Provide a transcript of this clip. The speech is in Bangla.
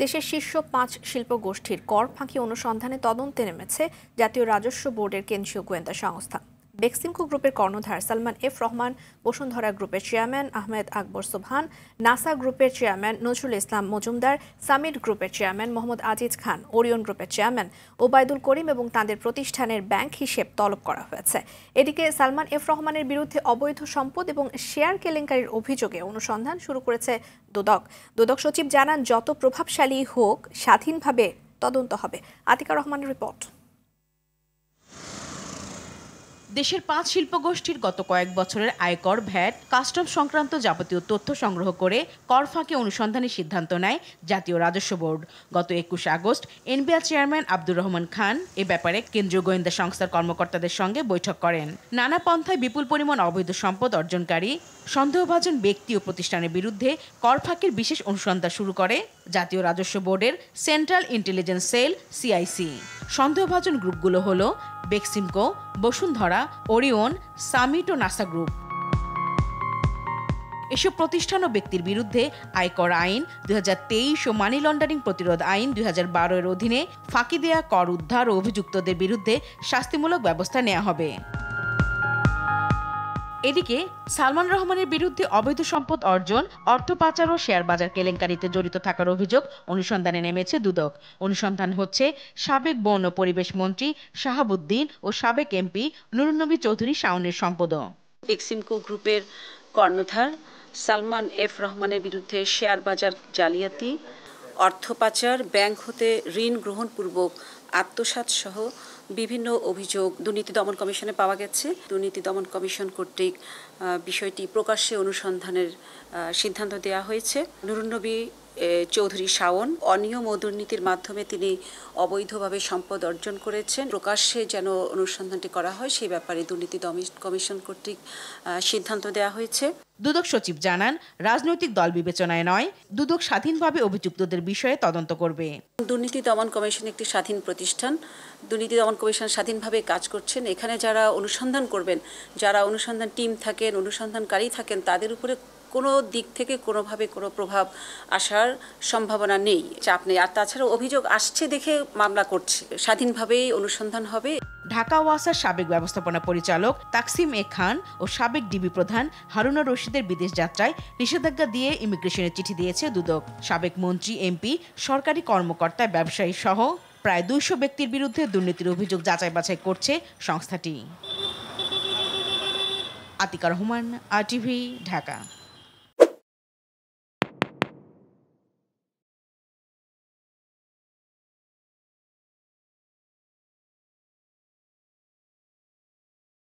দেশের শীর্ষ ৫ শিল্পগোষ্ঠীর কর ফাঁকি অনুসন্ধানে তদন্তে নেমেছে জাতীয় রাজস্ব বোর্ডের কেন্দ্রীয় গোয়েন্দা সংস্থা। বেক্সিমকো গ্রুপের কর্ণধার সালমান এফ রহমান, বসুন্ধরা গ্রুপের চেয়ারম্যান আহমেদ আকবর সোবহান, নাসা গ্রুপের চেয়ারম্যান নজরুল ইসলাম মজুমদার, সামিট গ্রুপের চেয়ারম্যান মোহাম্মদ আজিজ খান, ওরিয়ন গ্রুপের চেয়ারম্যান ওবায়দুল করিম এবং তাদের প্রতিষ্ঠানের ব্যাংক হিসেব তলব করা হয়েছে। এদিকে সালমান এফ রহমানের বিরুদ্ধে অবৈধ সম্পদ এবং শেয়ার কেলেঙ্কারির অভিযোগে অনুসন্ধান শুরু করেছে দুদক। দুদক সচিব জানান, যত প্রভাবশালী হোক স্বাধীনভাবে তদন্ত হবে। আতিকা রহমানের রিপোর্ট। দেশের ৫ শিল্পগোষ্ঠীর গত কয়েক বছরের আয়কর, ভ্যাট, কাস্টম সংক্রান্ত যাবতীয় তথ্য সংগ্রহ করে কর ফাঁকি অনুসন্ধানের সিদ্ধান্ত নেয় জাতীয় রাজস্ব বোর্ড। গত ২১ August NBR chairman Abdur Rahman Khan এ ব্যাপারে কেন্দ্রীয় গোয়েন্দা সংস্থার কর্মকর্তাদের সঙ্গে বৈঠক করেন। নানা পন্থায় বিপুল পরিমাণ অবৈধ সম্পদ অর্জনকারী সন্দেহভাজন ব্যক্তি ও প্রতিষ্ঠানের বিরুদ্ধে কর ফাঁকির বিশেষ অনুসন্ধান শুরু করে জাতীয় রাজস্ব বোর্ডের সেন্ট্রাল ইন্টেলিজেন্স সেল সিআইসি। সন্দেহভাজন গ্রুপগুলো হলো বেক্সিমকো, বসুন্ধরা, ওরিয়ন, সামিট ও নাসা গ্রুপ। এসব প্রতিষ্ঠান ও ব্যক্তির বিরুদ্ধে আয়কর আইন ২০২৩ ও মানি লন্ডারিং প্রতিরোধ আইন ২০১২ এর অধীনে ফাঁকি দেয়া কর উদ্ধার ও অভিযুক্তদের বিরুদ্ধে শাস্তিমূলক ব্যবস্থা নেওয়া হবে। এদিকে সালমান রহমানের বিরুদ্ধে অবৈধ সম্পদ অর্জন, অর্থ পাচার ও শেয়ার বাজার কেলেঙ্কারিতে জড়িত থাকার অভিযোগ অনুসন্ধানে নেমেছে দুদক। অনুসন্ধান হচ্ছে সাবেক বন ও পরিবেশ মন্ত্রী শাহাবুদ্দিন ও সাবেক এমপি নুরুন্নবী চৌধুরী শাওনের সম্পদও। বেক্সিমকো গ্রুপের কর্ণধার সালমান এফ রহমানের বিরুদ্ধে শেয়ার বাজার জালিয়াতি, অর্থ পাচার, ব্যাংক হতে ঋণ গ্রহণপূর্বক আত্মসাৎ সহ বিভিন্ন অভিযোগ দুর্নীতি দমন কমিশনে পাওয়া গেছে। দুর্নীতি দমন কমিশন কর্তৃক বিষয়টি প্রকাশ্যে অনুসন্ধানের সিদ্ধান্ত দেওয়া হয়েছে। নুরুন্নবী চৌধুরী শাওন অনিয়ম ও দুর্নীতির মাধ্যমে তিনি অবৈধভাবে সম্পদ অর্জন করেছেন। প্রকাশ্যে যেন অনুসন্ধানটি করা হয় সেই ব্যাপারে দুর্নীতি দমন কমিশন কর্তৃক সিদ্ধান্ত দেওয়া হয়েছে। দুদক সচিব জানান, রাজনৈতিক দল বিবেচনায় নয়, দুদক স্বাধীনভাবে অভিযুক্তদের বিষয়ে তদন্ত করবে। দুর্নীতি দমন কমিশন একটি স্বাধীন প্রতিষ্ঠান। দুর্নীতি দমন কমিশন স্বাধীনভাবে কাজ করছেন। এখানে যারা অনুসন্ধান করবেন, যারা অনুসন্ধান টিম থাকেন, অনুসন্ধানকারী থাকেন, তাদের উপরে কোনো দিক থেকে কোনোভাবে কোনো প্রভাব আসার সম্ভাবনা নেই, চাপ নেই। আর তাছাড়া অভিযোগ আসছে দেখে মামলা করছে, স্বাধীনভাবেই অনুসন্ধান হবে। ঢাকা ওয়াসার সাবেক ব্যবস্থাপনা পরিচালক তাকসিম এ খান ও সাবেক ডিবি প্রধান হারুনা রশিদের বিদেশ যাত্রায় নিষেধাজ্ঞা দিয়ে ইমিগ্রেশনের চিঠি দিয়েছে দুদক। সাবেক মন্ত্রী, এমপি, সরকারি কর্মকর্তা, ব্যবসায়ী সহ প্রায় ২০০ ব্যক্তির বিরুদ্ধে দুর্নীতির অভিযোগ যাচাই বাছাই করছে সংস্থাটি। আতিকা রহমান, RTV, ঢাকা।